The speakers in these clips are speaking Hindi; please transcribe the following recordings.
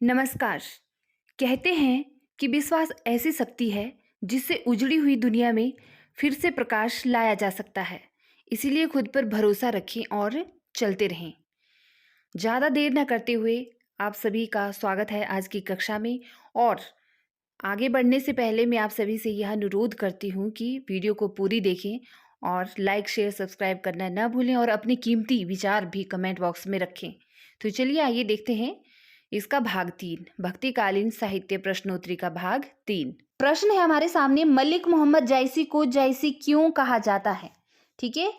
नमस्कार। कहते हैं कि विश्वास ऐसी शक्ति है जिससे उजड़ी हुई दुनिया में फिर से प्रकाश लाया जा सकता है। इसीलिए खुद पर भरोसा रखें और चलते रहें। ज़्यादा देर न करते हुए आप सभी का स्वागत है आज की कक्षा में। और आगे बढ़ने से पहले मैं आप सभी से यह अनुरोध करती हूँ कि वीडियो को पूरी देखें और लाइक शेयर सब्सक्राइब करना न भूलें और अपने कीमती विचार भी कमेंट बॉक्स में रखें। तो चलिए आइए देखते हैं इसका भाग 3, भक्तिकालीन साहित्य प्रश्नोत्तरी का भाग 3। प्रश्न है हमारे सामने, मलिक मोहम्मद जायसी को जायसी क्यों कहा जाता है? ठीक है,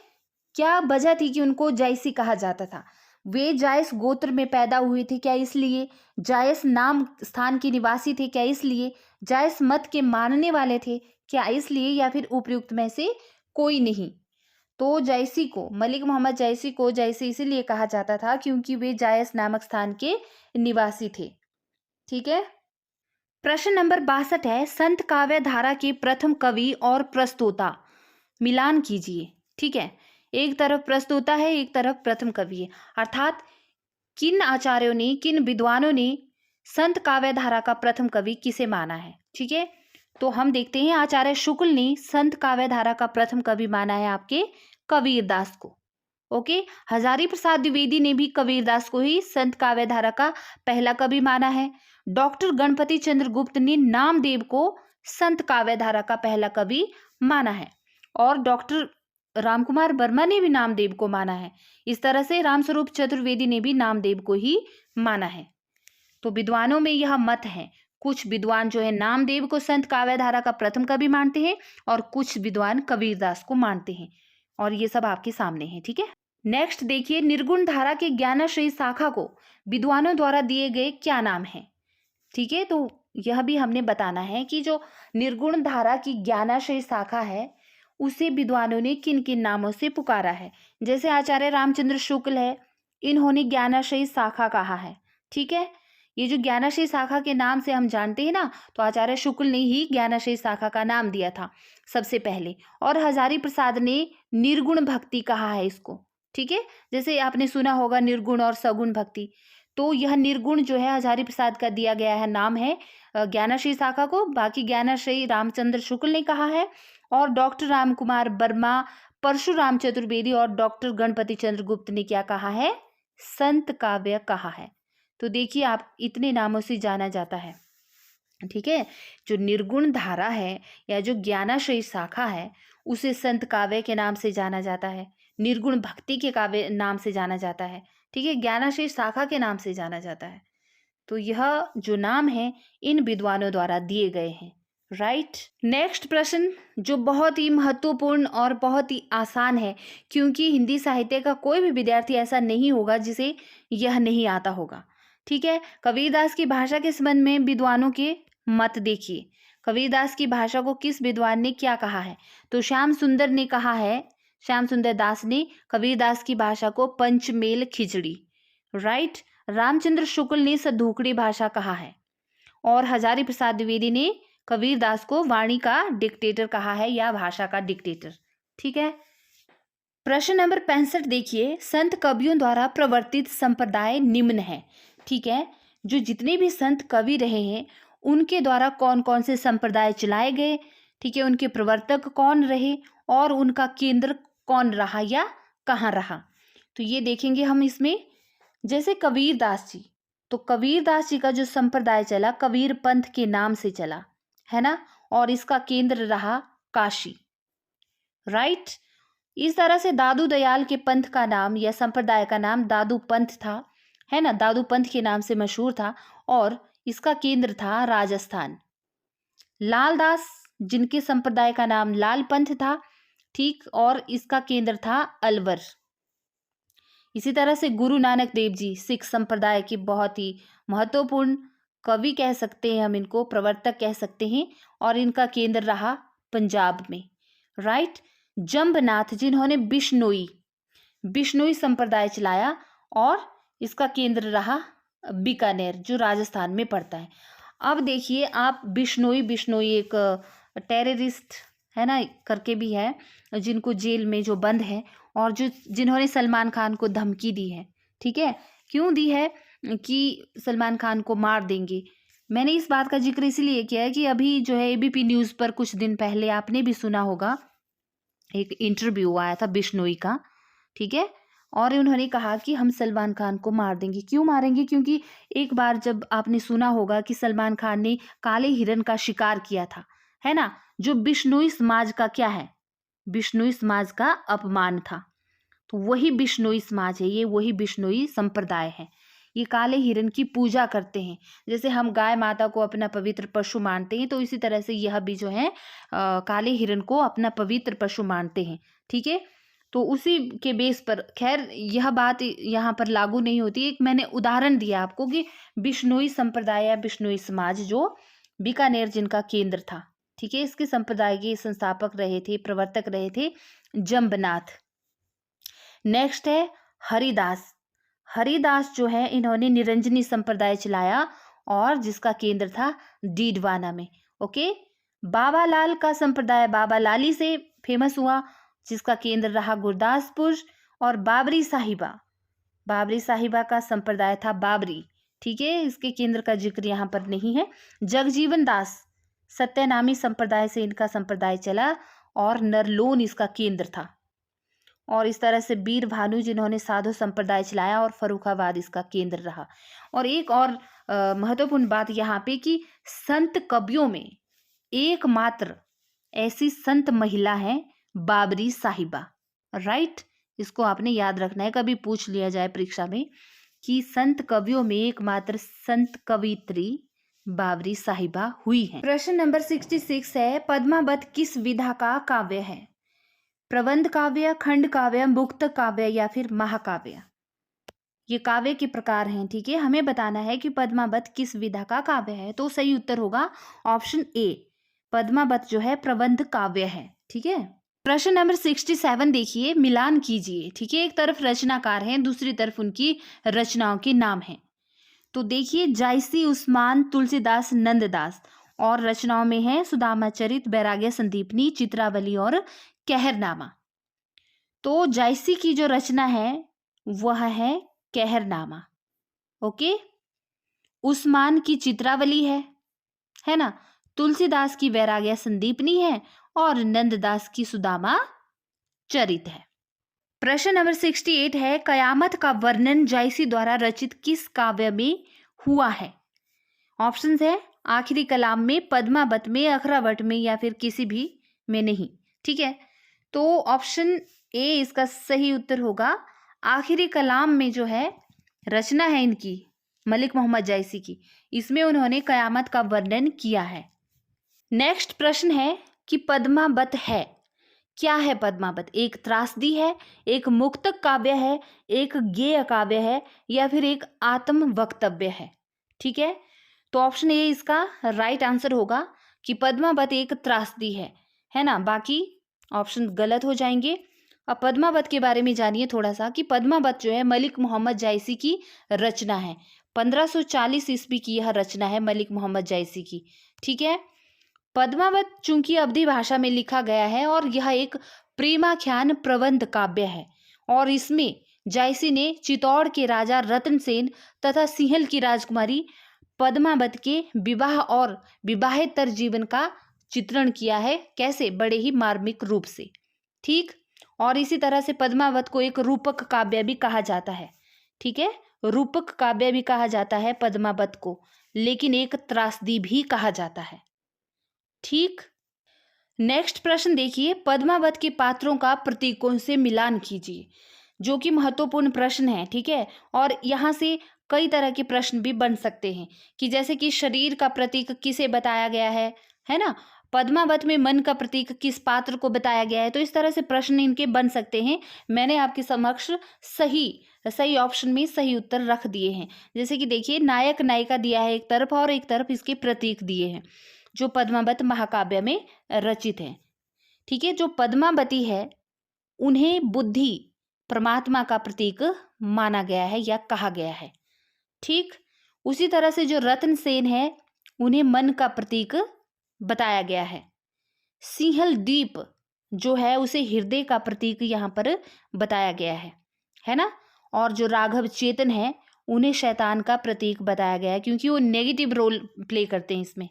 क्या वजह थी कि उनको जायसी कहा जाता था? वे जायस गोत्र में पैदा हुए थे, क्या इसलिए? जायस नाम स्थान के निवासी थे, क्या इसलिए? जायस मत के मानने वाले थे, क्या इसलिए? या फिर उपयुक्त में से कोई नहीं? तो जायसी को, मलिक मोहम्मद जायसी को जायसी इसीलिए कहा जाता था क्योंकि वे जायस नामक स्थान के निवासी थे। ठीक है। प्रश्न नंबर 62 है, संत काव्य धारा के प्रथम कवि और प्रस्तोता मिलान कीजिए। ठीक है, एक तरफ प्रस्तोता है, एक तरफ प्रथम कवि है। अर्थात किन आचार्यों ने, किन विद्वानों ने संत काव्य धारा का प्रथम कवि किसे माना है? ठीक है, तो हम देखते हैं आचार्य शुक्ल ने संत काव्य धारा का प्रथम कवि माना है आपके कबीरदास को। ओके, हजारी प्रसाद द्विवेदी ने भी कबीरदास को ही संत काव्य धारा का पहला कवि माना है। डॉक्टर गणपति चंद्र गुप्त ने नामदेव को संत काव्य धारा का पहला कवि माना है और डॉक्टर रामकुमार वर्मा ने भी नामदेव को माना है। इस तरह से रामस्वरूप चतुर्वेदी ने भी नामदेव को ही माना है। तो विद्वानों में यह मत है, कुछ विद्वान जो है नामदेव को संत काव्य धारा का प्रथम कवि मानते हैं और कुछ विद्वान कबीरदास को मानते हैं, और ये सब आपके सामने है। ठीक है, नेक्स्ट देखिए, निर्गुण धारा के ज्ञानाश्रयी शाखा को विद्वानों द्वारा दिए गए क्या नाम है? ठीक है, तो यह भी हमने बताना है कि जो निर्गुण धारा की ज्ञानाश्रयी शाखा है उसे विद्वानों ने किन किन नामों से पुकारा है। जैसे आचार्य रामचंद्र शुक्ल है, इन्होंने ज्ञानाश्रयी शाखा कहा है। ठीक है, ये जो ज्ञानाश्रयी शाखा के नाम से हम जानते हैं ना, तो आचार्य शुक्ल ने ही ज्ञानाश्रयी शाखा का नाम दिया था सबसे पहले। और हजारी प्रसाद ने निर्गुण भक्ति कहा है इसको। ठीक है, जैसे आपने सुना होगा निर्गुण और सगुण भक्ति, तो यह निर्गुण जो है हजारी प्रसाद का दिया गया है नाम है ज्ञानाश्रयी शाखा को। बाकी ज्ञानाश्रयी रामचंद्र शुक्ल ने कहा है और डॉक्टर रामकुमार वर्मा, परशुराम चतुर्वेदी और डॉक्टर गणपति चंद्र गुप्त ने क्या कहा है? संत काव्य कहा है। तो देखिए आप, इतने नामों से जाना जाता है। ठीक है, जो निर्गुण धारा है या जो ज्ञानाश्रयी शाखा है उसे संत काव्य के नाम से जाना जाता है, निर्गुण भक्ति के काव्य नाम से जाना जाता है। ठीक है, ज्ञानाश्रयी शाखा के नाम से जाना जाता है। तो यह जो नाम है इन विद्वानों द्वारा दिए गए हैं। राइट। नेक्स्ट प्रश्न जो बहुत ही महत्वपूर्ण और बहुत ही आसान है, क्योंकि हिंदी साहित्य का कोई भी विद्यार्थी ऐसा नहीं होगा जिसे यह नहीं आता होगा। ठीक है, कबीरदास की भाषा के संबंध में विद्वानों के मत देखिए। कबीरदास की भाषा को किस विद्वान ने क्या कहा है? तो श्याम सुंदर ने कहा है, श्याम सुंदर दास ने कबीरदास की भाषा को पंचमेल खिचड़ी। राइट। रामचंद्र शुक्ल ने सधूकड़ी भाषा कहा है और हजारी प्रसाद द्विवेदी ने कबीरदास को वाणी का डिक्टेटर कहा है या भाषा का डिक्टेटर। ठीक है, प्रश्न नंबर 65 देखिए, संत कवियों द्वारा प्रवर्तित संप्रदाय निम्न है। ठीक है, जो जितने भी संत कवि रहे हैं उनके द्वारा कौन कौन से संप्रदाय चलाए गए, ठीक है, उनके प्रवर्तक कौन रहे और उनका केंद्र कौन रहा या कहाँ रहा, तो ये देखेंगे हम इसमें। जैसे कबीरदास जी, तो कबीरदास जी का जो संप्रदाय चला कबीर पंथ के नाम से चला है ना, और इसका केंद्र रहा काशी। राइट। इस तरह से दादू दयाल के पंथ का नाम या संप्रदाय का नाम दादू पंथ था, है ना, दादू पंथ के नाम से मशहूर था और इसका केंद्र था राजस्थान। लालदास जिनके संप्रदाय का नाम लाल पंथ था, ठीक, और इसका केंद्र था अलवर। इसी तरह से गुरु नानक देव जी सिख संप्रदाय के बहुत ही महत्वपूर्ण कवि कह सकते हैं हम इनको, प्रवर्तक कह सकते हैं, और इनका केंद्र रहा पंजाब में। राइट। जंबनाथ जिन्होंने बिश्नोई संप्रदाय चलाया और इसका केंद्र रहा बीकानेर जो राजस्थान में पड़ता है। अब देखिए आप, बिश्नोई एक टेररिस्ट है ना करके भी है, जिनको जेल में जो बंद है और जो जिन्होंने सलमान खान को धमकी दी है। ठीक है, क्यों दी है? कि सलमान खान को मार देंगे। मैंने इस बात का जिक्र इसीलिए किया है कि अभी जो है एबीपी न्यूज़ पर कुछ दिन पहले आपने भी सुना होगा, एक इंटरव्यू आया था बिश्नोई का, ठीक है। और उन्होंने कहा कि हम सलमान खान को मार देंगे। क्यों मारेंगे? क्योंकि एक बार जब आपने सुना होगा कि सलमान खान ने काले हिरन का शिकार किया था, है ना, जो बिश्नोई समाज का क्या है, बिश्नोई समाज का अपमान था। तो वही बिश्नोई समाज है, ये वही बिश्नोई संप्रदाय है। ये काले हिरन की पूजा करते हैं। जैसे हम गाय माता को अपना पवित्र पशु मानते हैं, तो इसी तरह से यह भी जो है काले हिरन को अपना पवित्र पशु मानते हैं, ठीक है। तो उसी के बेस पर, खैर यह बात यहाँ पर लागू नहीं होती। एक मैंने उदाहरण दिया आपको कि बिश्नोई संप्रदाय या बिश्नोई समाज जो बीकानेर जिनका केंद्र था, ठीक है, इसके संप्रदाय के संस्थापक रहे थे, प्रवर्तक रहे थे जम्बनाथ। नेक्स्ट है हरिदास। हरिदास जो है इन्होंने निरंजनी संप्रदाय चलाया और जिसका केंद्र था डीडवाना में। ओके। बाबा लाल का संप्रदाय बाबा लाली से फेमस हुआ, जिसका केंद्र रहा गुरदासपुर। और बाबरी साहिबा, बाबरी साहिबा का संप्रदाय था बाबरी, ठीक है, इसके केंद्र का जिक्र यहाँ पर नहीं है। जगजीवन दास सत्यनामी संप्रदाय से इनका संप्रदाय चला और नरलोन इसका केंद्र था। और इस तरह से बीर भानु जिन्होंने साधु संप्रदाय चलाया और फर्रुखाबाद इसका केंद्र रहा। और एक और महत्वपूर्ण बात यहाँ पे कि संत कवियों में एकमात्र ऐसी संत महिला है बाबरी साहिबा, राइट। इसको आपने याद रखना है, कभी पूछ लिया जाए परीक्षा में कि संत कवियों में एकमात्र संत कवित्री बाबरी साहिबा हुई है। प्रश्न नंबर 66 है, पद्मावत किस विधा का काव्य है? प्रबंध काव्य, खंड काव्य, मुक्त काव्य या फिर महाकाव्य? ये काव्य के प्रकार हैं, ठीक है। हमें बताना है कि पद्मावत किस विधा का काव्य है, तो सही उत्तर होगा ऑप्शन ए, पद्मावत जो है प्रबंध काव्य है, ठीक है। प्रश्न नंबर 67 देखिए, मिलान कीजिए, ठीक है। एक तरफ रचनाकार हैं, दूसरी तरफ उनकी रचनाओं के नाम हैं। तो देखिए, जायसी, उस्मान, तुलसीदास, नंददास। और रचनाओं में है सुदामा चरित, बैराग्य संदीपनी, चित्रावली और कहरनामा। तो जायसी की जो रचना है वह है कहरनामा, ओके। उस्मान की चित्रावली है ना। तुलसीदास की वैराग्य संदीपनी है और नंददास की सुदामा चरित है। प्रश्न नंबर 68 है, कयामत का वर्णन जायसी द्वारा रचित किस काव्य में हुआ है? ऑप्शंस है आखिरी कलाम में, पद्मावत में, अखरावट में या फिर किसी भी में नहीं, ठीक है। तो ऑप्शन ए इसका सही उत्तर होगा। आखिरी कलाम में जो है रचना है इनकी मलिक मोहम्मद जायसी की, इसमें उन्होंने कयामत का वर्णन किया है। नेक्स्ट प्रश्न है कि पद्मावत है, क्या है पद्मावत? एक त्रासदी है, एक मुक्तक काव्य है, एक गेय काव्य है या फिर एक आत्म वक्तव्य है, ठीक है। तो ऑप्शन ए इसका राइट आंसर होगा कि पद्मावत एक त्रासदी है ना। बाकी ऑप्शन गलत हो जाएंगे। अब पद्मावत के बारे में जानिए थोड़ा सा कि पद्मावत जो है मलिक मोहम्मद जायसी की रचना है। 1540 ईस्वी की यह रचना है मलिक मोहम्मद जायसी की, ठीक है। पद्मावत चूंकि अवधी भाषा में लिखा गया है और यह एक प्रेमाख्यान प्रबंध काव्य है और इसमें जायसी ने चित्तौड़ के राजा रतन सेन तथा सिंहल की राजकुमारी पद्मावत के विवाह और विवाहेतर जीवन का चित्रण किया है। कैसे? बड़े ही मार्मिक रूप से, ठीक। और इसी तरह से पद्मावत को एक रूपक काव्य भी कहा जाता है, ठीक है। रूपक काव्य भी कहा जाता है पद्मावत को, लेकिन एक त्रासदी भी कहा जाता है, ठीक। नेक्स्ट प्रश्न देखिए, पद्मावत के पात्रों का प्रतीकों से मिलान कीजिए, जो कि महत्वपूर्ण प्रश्न है, ठीक है। और यहाँ से कई तरह के प्रश्न भी बन सकते हैं कि जैसे कि शरीर का प्रतीक किसे बताया गया है ना। पद्मावत में मन का प्रतीक किस पात्र को बताया गया है। तो इस तरह से प्रश्न इनके बन सकते हैं। मैंने आपके समक्ष सही ऑप्शन में सही उत्तर रख दिए हैं। जैसे कि देखिए, नायक नायिका दिया है एक तरफ और एक तरफ इसके प्रतीक दिए हैं जो पद्मावत महाकाव्य में रचित है, ठीक है। जो पद्मावती है उन्हें बुद्धि परमात्मा का प्रतीक माना गया है या कहा गया है, ठीक। उसी तरह से जो रतन सेन है उन्हें मन का प्रतीक बताया गया है। सिंहल द्वीप जो है उसे हृदय का प्रतीक यहाँ पर बताया गया है ना। और जो राघव चेतन है उन्हें शैतान का प्रतीक बताया गया है, क्योंकि वो नेगेटिव रोल प्ले करते हैं इसमें।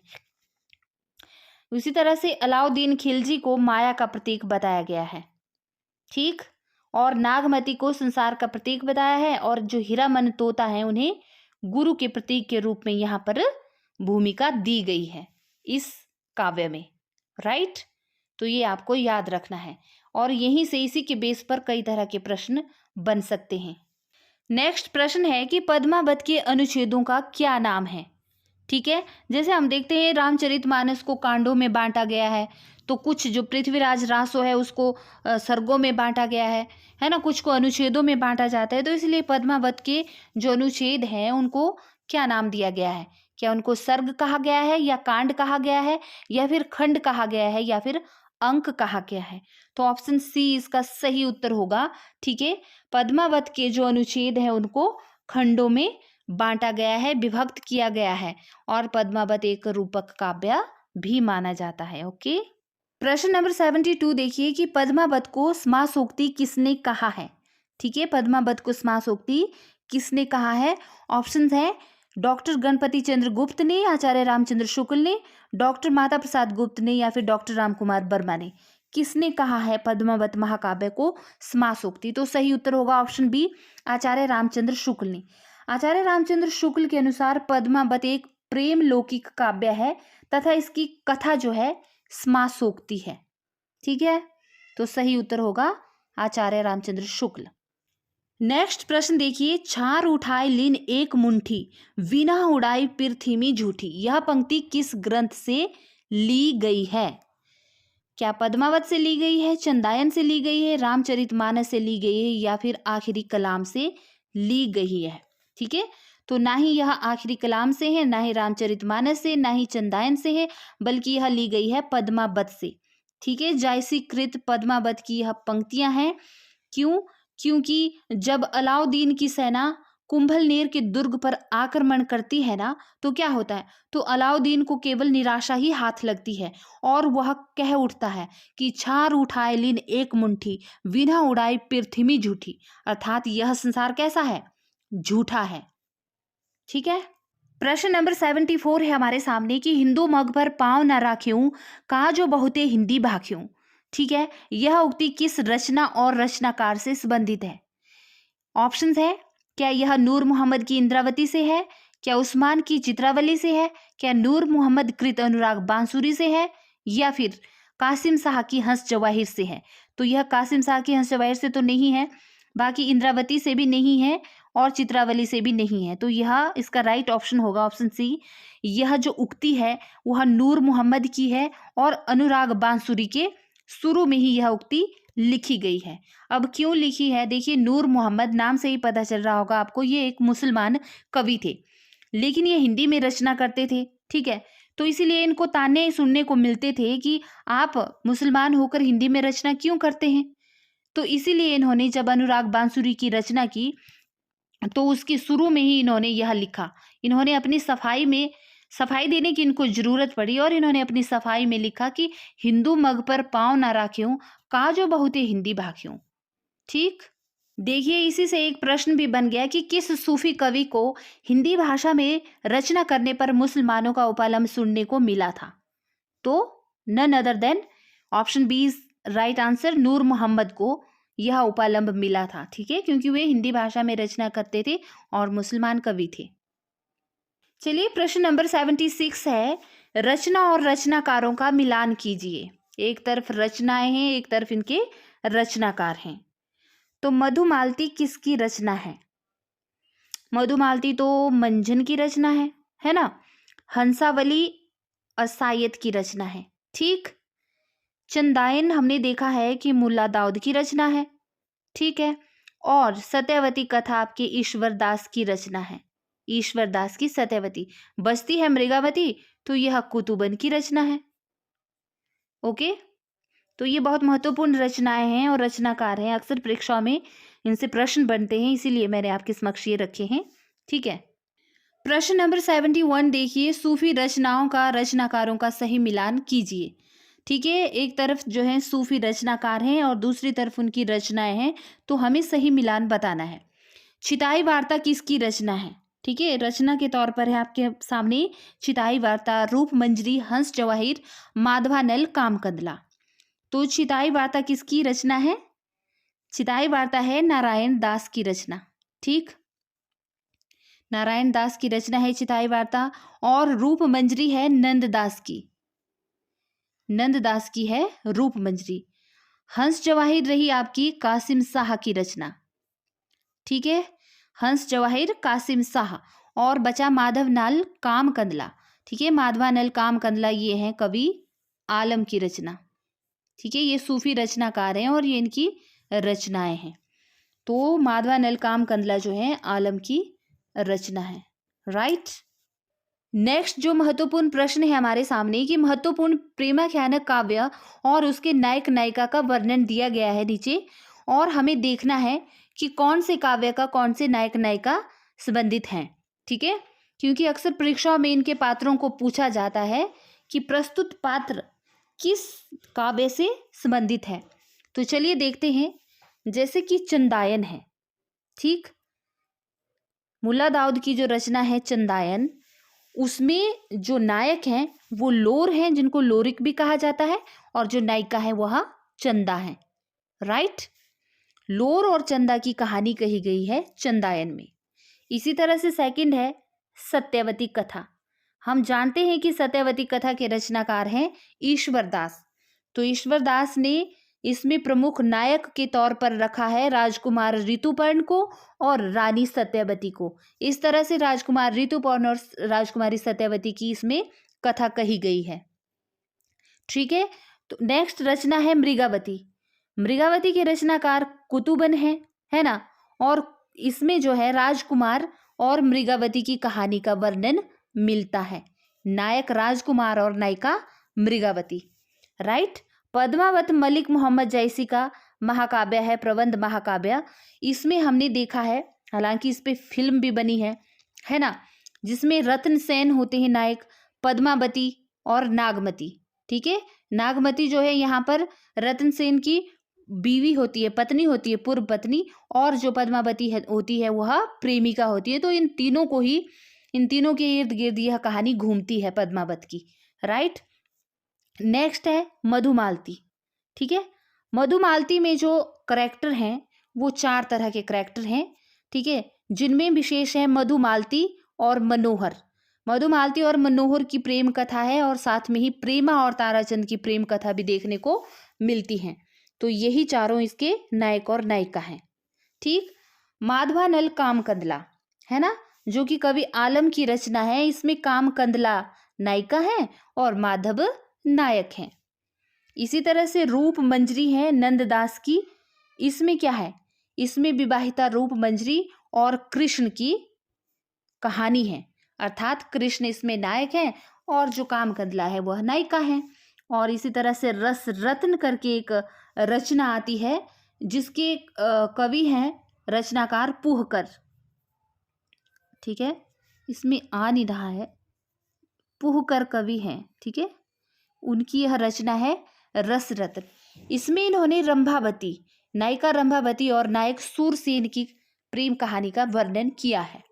उसी तरह से अलाउद्दीन खिलजी को माया का प्रतीक बताया गया है, ठीक। और नागमती को संसार का प्रतीक बताया है, और जो हीरामन तोता है उन्हें गुरु के प्रतीक के रूप में यहाँ पर भूमिका दी गई है इस काव्य में, राइट। तो ये आपको याद रखना है, और यहीं से इसी के बेस पर कई तरह के प्रश्न बन सकते हैं। नेक्स्ट प्रश्न है कि पद्मावत के अनुच्छेदों का क्या नाम है, ठीक है। जैसे हम देखते हैं रामचरितमानस को कांडों में बांटा गया है, तो कुछ जो पृथ्वीराज रासो है उसको सर्गों में बांटा गया है ना, कुछ को अनुच्छेदों में बांटा जाता है। तो इसलिए पद्मावत के जो अनुच्छेद हैं उनको क्या नाम दिया गया है? क्या उनको सर्ग कहा गया है, या कांड कहा गया है, या फिर खंड कहा गया है, या फिर अंक कहा गया है? तो ऑप्शन सी इसका सही उत्तर होगा, ठीक है। पद्मावत के जो अनुच्छेद है उनको खंडों में बांटा गया है, विभक्त किया गया है, और पद्मावत एक रूपक काव्य भी माना जाता है। ओके, प्रश्न नंबर 72 देखिए कि पद्मावत को समासोक्ति किसने कहा है, ठीक है। पद्मावत को समासोक्ति किसने कहा है? ऑप्शंस है डॉक्टर गणपति चंद्र गुप्त ने, आचार्य रामचंद्र शुक्ल ने, डॉक्टर माता प्रसाद गुप्त ने, या फिर डॉक्टर रामकुमार वर्मा ने। किसने कहा है पद्मावत महाकाव्य को समासोक्ति? तो सही उत्तर होगा ऑप्शन बी, आचार्य रामचंद्र शुक्ल ने। आचार्य रामचंद्र शुक्ल के अनुसार पद्मावत एक प्रेम लौकिक काव्य है तथा इसकी कथा जो है समासोक्ति है, ठीक है। तो सही उत्तर होगा आचार्य रामचंद्र शुक्ल। नेक्स्ट प्रश्न देखिए, छार उठाए लीन एक मुंठी, वीणा उड़ाई पृथ्वी झूठी, यह पंक्ति किस ग्रंथ से ली गई है? क्या पद्मावत से ली गई है, चंदायन से ली गई है, रामचरितमानस से ली गई है, या फिर आखिरी कलाम से ली गई है? ठीक है, तो ना ही यह आखिरी कलाम से है, ना ही रामचरितमानस से, ना ही चंदायन से है, बल्कि यह ली गई है पद्मावत से, ठीक है। जायसी कृत पद्मावत की यह पंक्तियां हैं। क्यों? क्योंकि जब अलाउद्दीन की सेना कुंभलनेर के दुर्ग पर आक्रमण करती है ना, तो क्या होता है, तो अलाउद्दीन को केवल निराशा ही हाथ लगती है, और वह कह उठता है कि छार उठाए लीन एक मुट्ठी, वीणा उड़ाई पृथ्वी झूठी, अर्थात यह संसार कैसा है? झूठा है, ठीक है। प्रश्न नंबर 74 है हमारे सामने कि हिंदू मग पर पांव न राख्यूं, कहा जो बहुते हिंदी भाख्यूं, ठीक है। यह उक्ति किस रचना और रचनाकार से संबंधित है? ऑप्शंस है, क्या यह नूर मोहम्मद की इंद्रावती से है, क्या उस्मान की चित्रावली से है, क्या नूर मोहम्मद कृत अनुराग बांसुरी से है, या फिर कासिम शाह की हंस जवाहिर से है? तो यह कासिम शाह की हंस जवाहिर से तो नहीं है, बाकी इंद्रावती से भी नहीं है, और चित्रावली से भी नहीं है। तो यह इसका राइट ऑप्शन होगा ऑप्शन सी। यह जो उक्ति है वह नूर मोहम्मद की है, और अनुराग बांसुरी के शुरू में ही यह उक्ति लिखी गई है। अब क्यों लिखी है? देखिए, नूर मोहम्मद नाम से ही पता चल रहा होगा आपको, ये एक मुसलमान कवि थे, लेकिन ये हिंदी में रचना करते थे, ठीक है। तो इसीलिए इनको ताने सुनने को मिलते थे कि आप मुसलमान होकर हिंदी में रचना क्यों करते हैं। तो इसीलिए इन्होंने जब अनुराग बांसुरी की रचना की तो उसकी शुरू में ही इन्होंने यह लिखा। इन्होंने अपनी सफाई देने की इनको जरूरत पड़ी, और इन्होंने अपनी सफाई में लिखा कि हिंदू मग पर पांव ना राख्यूं, काजो बहुते हिंदी भाख्यूं, ठीक। देखिए, इसी से एक प्रश्न भी बन गया कि किस सूफी कवि को हिंदी भाषा में रचना करने पर मुसलमानों का उपालंब सुनने को मिला था? तो none other than option B is right answer, Noor Mohammad को यह उपालंब मिला था, ठीक है, क्योंकि वे हिंदी भाषा में रचना करते थे और मुसलमान कवि थे। चलिए, प्रश्न नंबर 76 है, रचना और रचनाकारों का मिलान कीजिए। एक तरफ रचनाएं हैं, एक तरफ इनके रचनाकार हैं। तो मधुमालती किसकी रचना है? मधुमालती तो मंझन की रचना है ना। हंसावली असायत की रचना है, ठीक। चंदायन हमने देखा है कि मुल्ला दाऊद की रचना है, ठीक है। और सत्यवती कथा आपके ईश्वर दास की रचना है, ईश्वर दास की सत्यवती। बचती है मृगावती, तो यह कुतुबन की रचना है। ओके, तो ये बहुत महत्वपूर्ण रचनाएं हैं और रचनाकार हैं, अक्सर परीक्षाओं में इनसे प्रश्न बनते हैं, इसीलिए मैंने आपके समक्ष ये रखे हैं, ठीक है। प्रश्न नंबर 71 देखिए, सूफी रचनाओं का रचनाकारों का सही मिलान कीजिए, ठीक है। एक तरफ जो है सूफी रचनाकार हैं और दूसरी तरफ उनकी रचनाएं हैं, तो हमें सही मिलान बताना है। चिताई वार्ता किसकी रचना है? ठीक है, रचना के तौर पर है आपके सामने चिताई वार्ता, रूप मंजरी, हंस जवाहिर, माधवानल, कामकदला। तो चिताई वार्ता किसकी रचना है? चिताई वार्ता है नारायण दास की रचना। ठीक, नारायण दास की रचना है चिताई वार्ता। और रूप मंजरी है नंददास की, नंददास की है रूप मंजरी। हंस जवाहिर रही आपकी कासिम शाह की रचना। ठीक है, हंस जवाहिर कासिम शाह। और बचा माधवनल कामकदला। ठीक है, माधवानल कामकदला ये हैं कवि आलम की रचना। ठीक है, ये सूफी रचनाकार हैं और ये इनकी रचनाएं हैं। तो माधवानल कामकदला जो है आलम की रचना है। राइट। नेक्स्ट जो महत्वपूर्ण प्रश्न है हमारे सामने कि महत्वपूर्ण प्रेमाख्यान काव्य और उसके नायक नायिका का वर्णन दिया गया है नीचे, और हमें देखना है कि कौन से काव्य का कौन से नायक नायिका संबंधित हैं। ठीक है, क्योंकि अक्सर परीक्षाओं में इनके पात्रों को पूछा जाता है कि प्रस्तुत पात्र किस काव्य से संबंधित है। तो चलिए देखते हैं। जैसे कि चंदायन है, ठीक, मुल्ला दाऊद की जो रचना है चंदायन, उसमें जो नायक हैं वो लोर हैं, जिनको लोरिक भी कहा जाता है, और जो नायिका है वह चंदा है। राइट, लोर और चंदा की कहानी कही गई है चंदायन में। इसी तरह से सेकंड है सत्यवती कथा। हम जानते हैं कि सत्यवती कथा के रचनाकार हैं ईश्वर दास। तो ईश्वर दास ने इसमें प्रमुख नायक के तौर पर रखा है राजकुमार ऋतुपर्ण को और रानी सत्यवती को। इस तरह से राजकुमार ऋतुपर्ण और राजकुमारी सत्यवती की इसमें कथा कही गई है। ठीक है, तो नेक्स्ट रचना है मृगावती। मृगावती के रचनाकार कुतुबन है ना। और इसमें जो है राजकुमार और मृगावती की कहानी का वर्णन मिलता है। नायक राजकुमार और नायिका मृगावती। राइट। पद्मावत मलिक मोहम्मद जैसी का महाकाव्य है, प्रबंध महाकाव्य। इसमें हमने देखा है, हालांकि इस पे फिल्म भी बनी है ना, जिसमें रत्न सेन होते हैं नायक, पद्मावती और नागमती। ठीक है, नागमती जो है यहाँ पर रत्न सेन की बीवी होती है, पत्नी होती है, पूर्व पत्नी, और जो पद्मावती होती है वह प्रेमिका होती है। तो इन तीनों के इर्द गिर्द यह कहानी घूमती है पद्मावत की। राइट। नेक्स्ट है मधुमालती। ठीक है, मधुमालती में जो करेक्टर हैं वो 4 तरह के करेक्टर हैं। ठीक है, जिनमें विशेष है मधुमालती और मनोहर। मधुमालती और मनोहर की प्रेम कथा है, और साथ में ही प्रेमा और ताराचंद की प्रेम कथा भी देखने को मिलती हैं। तो यही चारों इसके नायक और नायिका हैं। ठीक। माधवानल कामकदला है ना, जो कि कवि आलम की रचना है। इसमें कामकदला नायिका है और माधव नायक हैं। इसी तरह से रूप मंजरी है नंददास की। इसमें क्या है, इसमें विवाहिता रूप मंजरी और कृष्ण की कहानी है, अर्थात कृष्ण इसमें नायक है और जो कामकदला है वह नायिका है। और इसी तरह से रस रत्न करके एक रचना आती है, जिसके कवि हैं रचनाकार पुहकर। ठीक है, इसमें आ नहीं रहा है, पुहकर कवि हैं। ठीक है, उनकी यह रचना है रस रत्न। इसमें इन्होंने रंभावती, नायिका रंभावती और नायक सूरसेन की प्रेम कहानी का वर्णन किया है।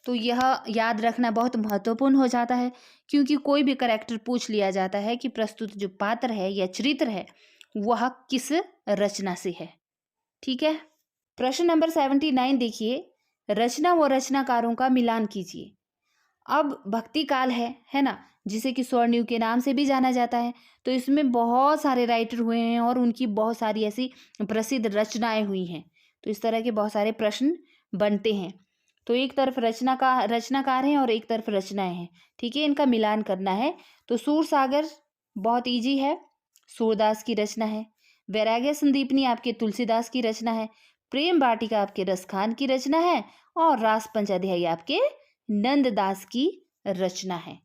तो यह याद रखना बहुत महत्वपूर्ण हो जाता है, क्योंकि कोई भी कैरेक्टर पूछ लिया जाता है कि प्रस्तुत जो पात्र है या चरित्र है वह किस रचना से है। ठीक है, प्रश्न नंबर 79 देखिए, रचना व रचनाकारों का मिलान कीजिए। अब भक्ति काल है ना, जिसे कि स्वर्ण युग के नाम से भी जाना जाता है। तो इसमें बहुत सारे राइटर हुए हैं और उनकी बहुत सारी ऐसी प्रसिद्ध रचनाएं हुई हैं। तो इस तरह के बहुत सारे प्रश्न बनते हैं। तो एक तरफ रचनाकार हैं और एक तरफ रचनाएं हैं। ठीक है, इनका मिलान करना है। तो सूरसागर बहुत इजी है, सूरदास की रचना है। वैराग्य संदीपनी आपके तुलसीदास की रचना है। प्रेम वाटिका आपके रसखान की रचना है। और रास पंचाध्यायी आपके नंददास की रचना है।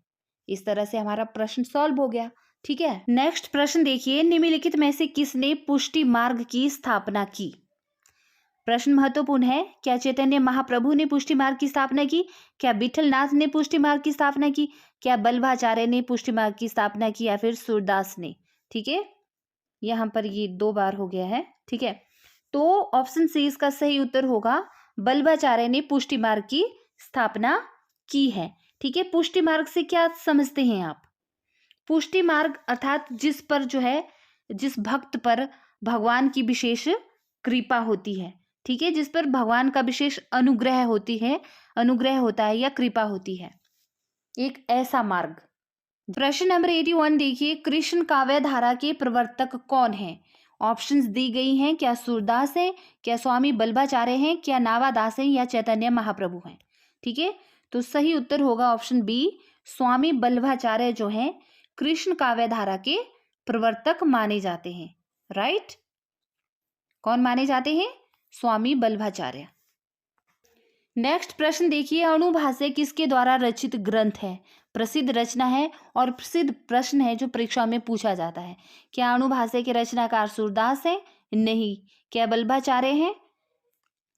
इस तरह से हमारा प्रश्न सॉल्व हो गया। ठीक है, नेक्स्ट प्रश्न देखिए, निम्नलिखित में से किसने पुष्टि मार्ग की स्थापना की? प्रश्न महत्वपूर्ण है। क्या चैतन्य महाप्रभु ने पुष्टि मार्ग की स्थापना की? क्या विठलनाथ ने पुष्टि मार्ग की स्थापना की? क्या बल्लभाचार्य ने पुष्टि मार्ग की स्थापना की? या फिर सूरदास ने? ठीक है, यहाँ पर ये 2 बार हो गया है। ठीक है, तो ऑप्शन सी इसका सही उत्तर होगा, बल्भाचार्य ने पुष्टि मार्ग की स्थापना की है। ठीक है, पुष्टि मार्ग से क्या समझते हैं आप? पुष्टि मार्ग अर्थात जिस पर जो है, जिस भक्त पर भगवान की विशेष कृपा होती है, ठीक है, जिस पर भगवान का विशेष अनुग्रह होता है या कृपा होती है, एक ऐसा मार्ग। प्रश्न नंबर 81 देखिए, कृष्ण काव्य धारा के प्रवर्तक कौन है? ऑप्शंस दी गई हैं, क्या सूरदास है, क्या स्वामी बल्भाचार्य हैं, क्या नावादास हैं, या चैतन्य महाप्रभु हैं? ठीक है, तो सही उत्तर होगा ऑप्शन बी, स्वामी बल्भाचार्य जो हैं कृष्ण काव्य धारा के प्रवर्तक माने जाते हैं। राइट, कौन माने जाते हैं? स्वामी बल्भाचार्य। नेक्स्ट प्रश्न देखिए, अणुभाष्य किसके द्वारा रचित ग्रंथ है? प्रसिद्ध रचना है और प्रसिद्ध प्रश्न है जो परीक्षा में पूछा जाता है। क्या अणुभाष्य के रचनाकार सूरदास है? नहीं। क्या बल्भाचार्य हैं?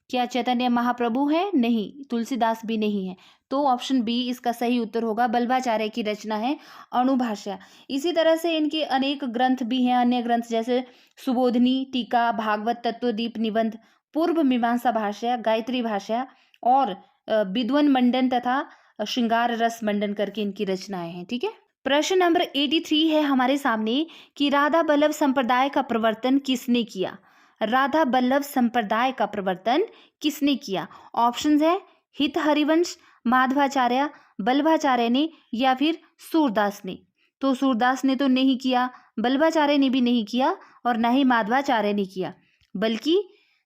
क्या चैतन्य महाप्रभु है? नहीं। तुलसीदास भी नहीं है। तो ऑप्शन बी इसका सही उत्तर होगा, बल्भाचार्य की रचना है अणुभाष्य। इसी तरह से इनके अनेक ग्रंथ भी हैं, अन्य ग्रंथ जैसे सुबोधनी, टीका, भागवत तत्वदीप निबंध, पूर्व मीमांसा भाष्य, गायत्री भाष्य और विद्वन मंडन तथा श्रृंगार रस मंडन करके इनकी रचनाएं हैं। ठीक है, प्रश्न नंबर 83 है हमारे सामने कि राधा बल्लभ संप्रदाय का प्रवर्तन किसने किया? राधा बल्लभ संप्रदाय का प्रवर्तन किसने किया? ऑप्शंस है हित हरिवंश, माधवाचार्य, बल्भाचार्य ने या फिर सूरदास ने। तो सूरदास ने तो नहीं किया, बल्भाचार्य ने भी नहीं किया और ना ही माधवाचार्य ने किया, बल्कि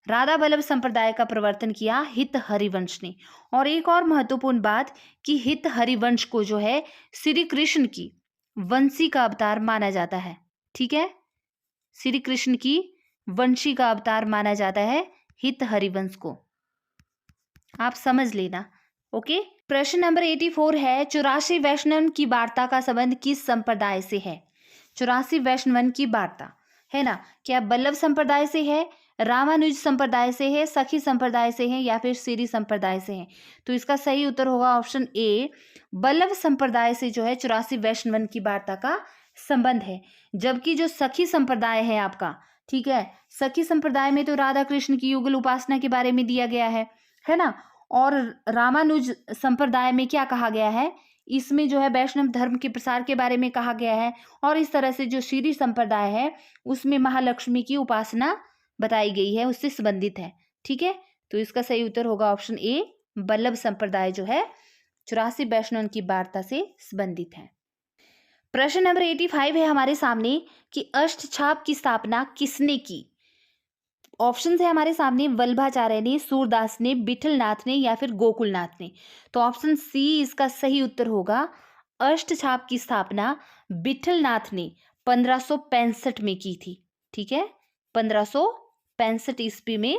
राधा बल्लभ संप्रदाय का प्रवर्तन किया हित हरिवंश ने। और एक और महत्वपूर्ण बात कि हित हरिवंश को जो है श्री कृष्ण की वंशी का अवतार माना जाता है। ठीक है, श्री कृष्ण की वंशी का अवतार माना जाता है हित हरिवंश को, आप समझ लेना। ओके, प्रश्न नंबर 84 है, 84 वैष्णव की वार्ता का संबंध किस संप्रदाय से है? 84 वैष्णवन की वार्ता है ना, क्या बल्लभ संप्रदाय से है, रामानुज संप्रदाय से है, सखी संप्रदाय से है या फिर श्री संप्रदाय से है? तो इसका सही उत्तर होगा ऑप्शन ए, बल्लभ संप्रदाय से जो है 84 वैष्णवन की वार्ता का संबंध है। जबकि जो सखी संप्रदाय है आपका, ठीक है, सखी संप्रदाय में तो राधा कृष्ण की युगल उपासना के बारे में दिया गया है ना। और रामानुज संप्रदाय में क्या कहा गया है, इसमें जो है वैष्णव धर्म के प्रसार के बारे में कहा गया है। और इस तरह से जो श्री संप्रदाय है उसमें महालक्ष्मी की उपासना बताई गई है, उससे संबंधित है। ठीक है, तो इसका सही उत्तर होगा ऑप्शन ए, बल्लभ संप्रदाय जो है 84 वैष्णव की वार्ता से संबंधित है। प्रश्न नंबर 85 है हमारे सामने कि अष्टछाप की स्थापना किसने की? ऑप्शन है हमारे सामने, वल्लभाचार्य ने, सूरदास ने, विठलनाथ ने या फिर गोकुलनाथ ने। तो ऑप्शन सी इसका सही उत्तर होगा, अष्टछाप की स्थापना विठलनाथ ने 1565 में की थी। ठीक है, 1565 ईस्वी में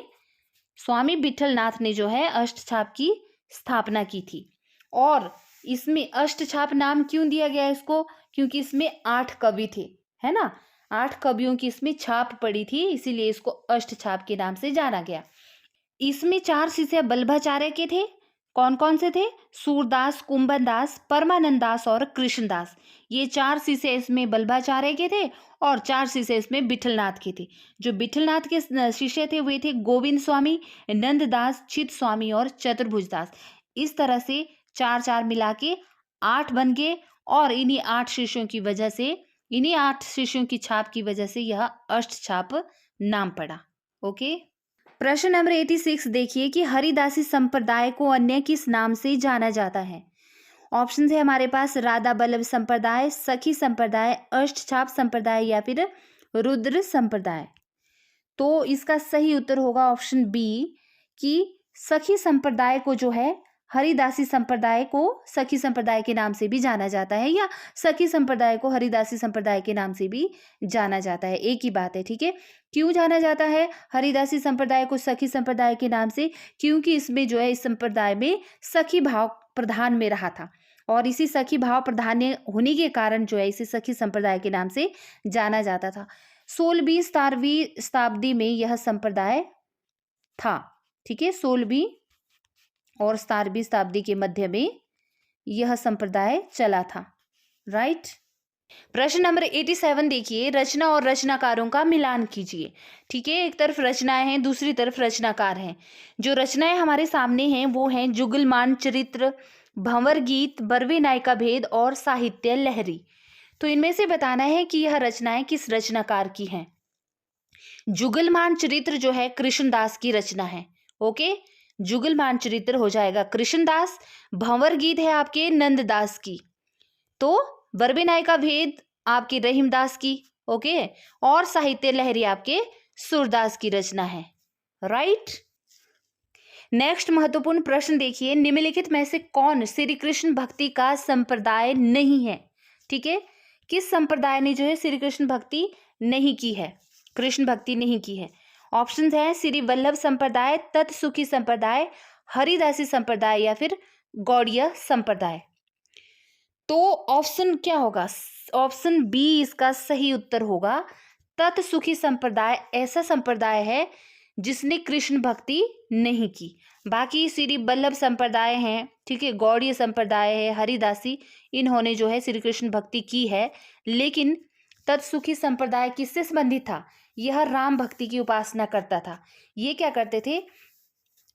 स्वामी विठलनाथ ने जो है अष्टछाप की स्थापना की थी। और इसमें अष्टछाप नाम क्यों दिया गया इसको? क्योंकि इसमें 8 कवि थे, है ना, 8 कवियों की इसमें छाप पड़ी थी, इसीलिए इसको अष्टछाप के नाम से जाना गया। इसमें 4 शिष्य बल्लभाचार्य के थे। कौन कौन से थे? सूरदास, कुंभनदास, परमानंद और कृष्णदास। ये 4 शिष्य इसमें बल्लभाचार्य के थे और 4 शिष्य इसमें विठलनाथ के थे। जो विठलनाथ के शिष्य थे वे थे गोविंद स्वामी, नंददास, चित स्वामी और चतुर्भुज दास। इस तरह से 4 मिला के 8 बन गए और इन्हीं 8 शिष्यों की वजह से, इन्हीं 8 शिष्यों की छाप की वजह से यह अष्टछाप नाम पड़ा। ओके, प्रश्न नंबर 86 देखिए कि हरिदासी संप्रदाय को अन्य किस नाम से जाना जाता है? ऑप्शन है हमारे पास, राधा बल्लभ संप्रदाय, सखी संप्रदाय, अष्टछाप संप्रदाय या फिर रुद्र संप्रदाय। तो इसका सही उत्तर होगा ऑप्शन बी कि सखी संप्रदाय को जो है, हरिदासी संप्रदाय को सखी संप्रदाय के नाम से भी जाना जाता है या सखी संप्रदाय को हरिदासी संप्रदाय के नाम से भी जाना जाता है, एक ही बात है। ठीक है, क्यों जाना जाता है हरिदासी संप्रदाय को सखी संप्रदाय के नाम से? क्योंकि इसमें जो है, इस संप्रदाय में सखी भाव प्रधान में रहा था और इसी सखी भाव प्रधान होने के कारण जो है इसे सखी संप्रदाय के नाम से जाना जाता था। 16वीं 17वीं शताब्दी में यह संप्रदाय था। ठीक है, 16वीं और 17वीं शताब्दी के मध्य में यह संप्रदाय चला था। राइट, प्रश्न नंबर 87 देखिए, रचना और रचनाकारों का मिलान कीजिए। ठीक है, एक तरफ रचनाएं हैं, दूसरी तरफ रचनाकार हैं। जो रचनाएं हमारे सामने हैं वो हैं जुगलमान चरित्र, भंवर गीत, बरवे नायिका भेद और साहित्य लहरी। तो इनमें से बताना है कि यह रचनाएं किस रचनाकार की हैं। जुगलमान चरित्र जो है कृष्णदास की रचना है। ओके, जुगलमान चरित्र हो जाएगा कृष्णदास। भंवर गीत है आपके नंददास की। तो बरबे नायिका भेद आपके रहीमदास की। ओके, और साहित्य लहरी आपके सूरदास की रचना है। राइट। नेक्स्ट महत्वपूर्ण प्रश्न देखिए, निम्नलिखित में से कौन श्री कृष्ण भक्ति का संप्रदाय नहीं है। ठीक है, किस संप्रदाय ने जो है श्री कृष्ण भक्ति नहीं की है, कृष्ण भक्ति नहीं की है। ऑप्शंस है श्री वल्लभ संप्रदाय, तत्सुखी संप्रदाय, हरिदासी संप्रदाय या फिर गौड़ीय संप्रदाय। तो ऑप्शन क्या होगा, ऑप्शन बी इसका सही उत्तर होगा। तत्सुखी संप्रदाय ऐसा संप्रदाय है जिसने कृष्ण भक्ति नहीं की। बाकी श्री वल्लभ संप्रदाय हैं, ठीक है, गौड़ीय संप्रदाय है, हरिदासी, इन्होंने जो है श्री कृष्ण भक्ति की है। लेकिन तत्सुखी संप्रदाय किससे संबंधित था, यह राम भक्ति की उपासना करता था। ये क्या करते थे,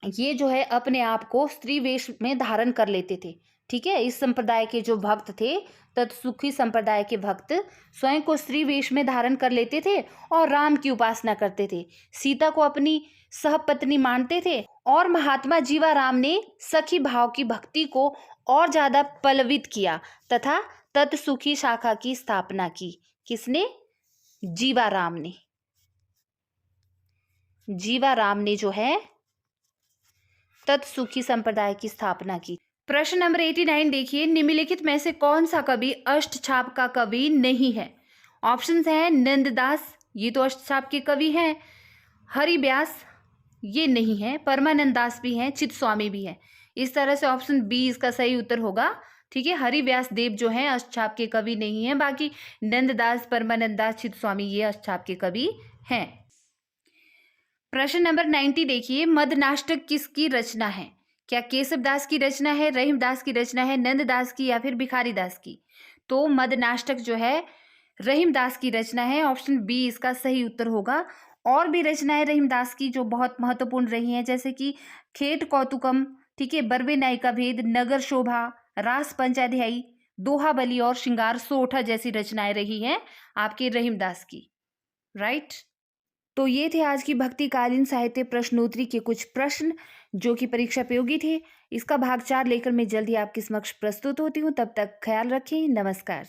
ये जो है अपने आप को स्त्री वेश में धारण कर लेते थे। ठीक है, इस संप्रदाय के जो भक्त थे, तत्सुखी संप्रदाय के भक्त स्वयं को स्त्री वेश में धारण कर लेते थे और राम की उपासना करते थे। सीता को अपनी सहपत्नी मानते थे और महात्मा जीवाराम ने सखी भाव की भक्ति को और ज्यादा पल्लवित किया तथा तत्सुखी शाखा की स्थापना की। किसने, जीवाराम ने। जीवाराम ने जो है तत्सुखी संप्रदाय की स्थापना की। प्रश्न नंबर 89 देखिए, निम्नलिखित में से कौन सा कवि अष्टछाप का कवि नहीं है। ऑप्शंस हैं नंददास, ये तो अष्टछाप के कवि हैं। हरिव्यास, ये नहीं है। परमानंद दास भी हैं, चित्तस्वामी भी हैं। इस तरह से ऑप्शन बी इसका सही उत्तर होगा। ठीक है, हरिव्यास देव जो हैं अष्टछाप के कवि नहीं है। बाकी नंददास, परमानंद दास, चित्तस्वामी ये अष्टछाप के कवि हैं। प्रश्न नंबर 90 देखिए, मदनाष्टक किसकी रचना है। क्या केशवदास की रचना है, रहीमदास की रचना है, नंददास की या फिर भिखारी दास की। तो मदनाष्टक जो है रहीमदास की रचना है। ऑप्शन बी इसका सही उत्तर होगा। और भी रचनाएं रहीमदास की जो बहुत महत्वपूर्ण रही हैं, जैसे कि खेत कौतुकम, ठीक है, बरवे नायिका भेद, नगर शोभा, रास पंचाध्यायी, दोहा बली और श्रृंगार सोठा जैसी रचनाएं रही हैं आपके रहीमदास की। राइट। तो ये थे आज की भक्तिकालीन साहित्य प्रश्नोत्तरी के कुछ प्रश्न जो कि परीक्षा उपयोगी थे। इसका भाग 4 लेकर मैं जल्द ही आपके समक्ष प्रस्तुत होती हूँ। तब तक ख्याल रखें। नमस्कार।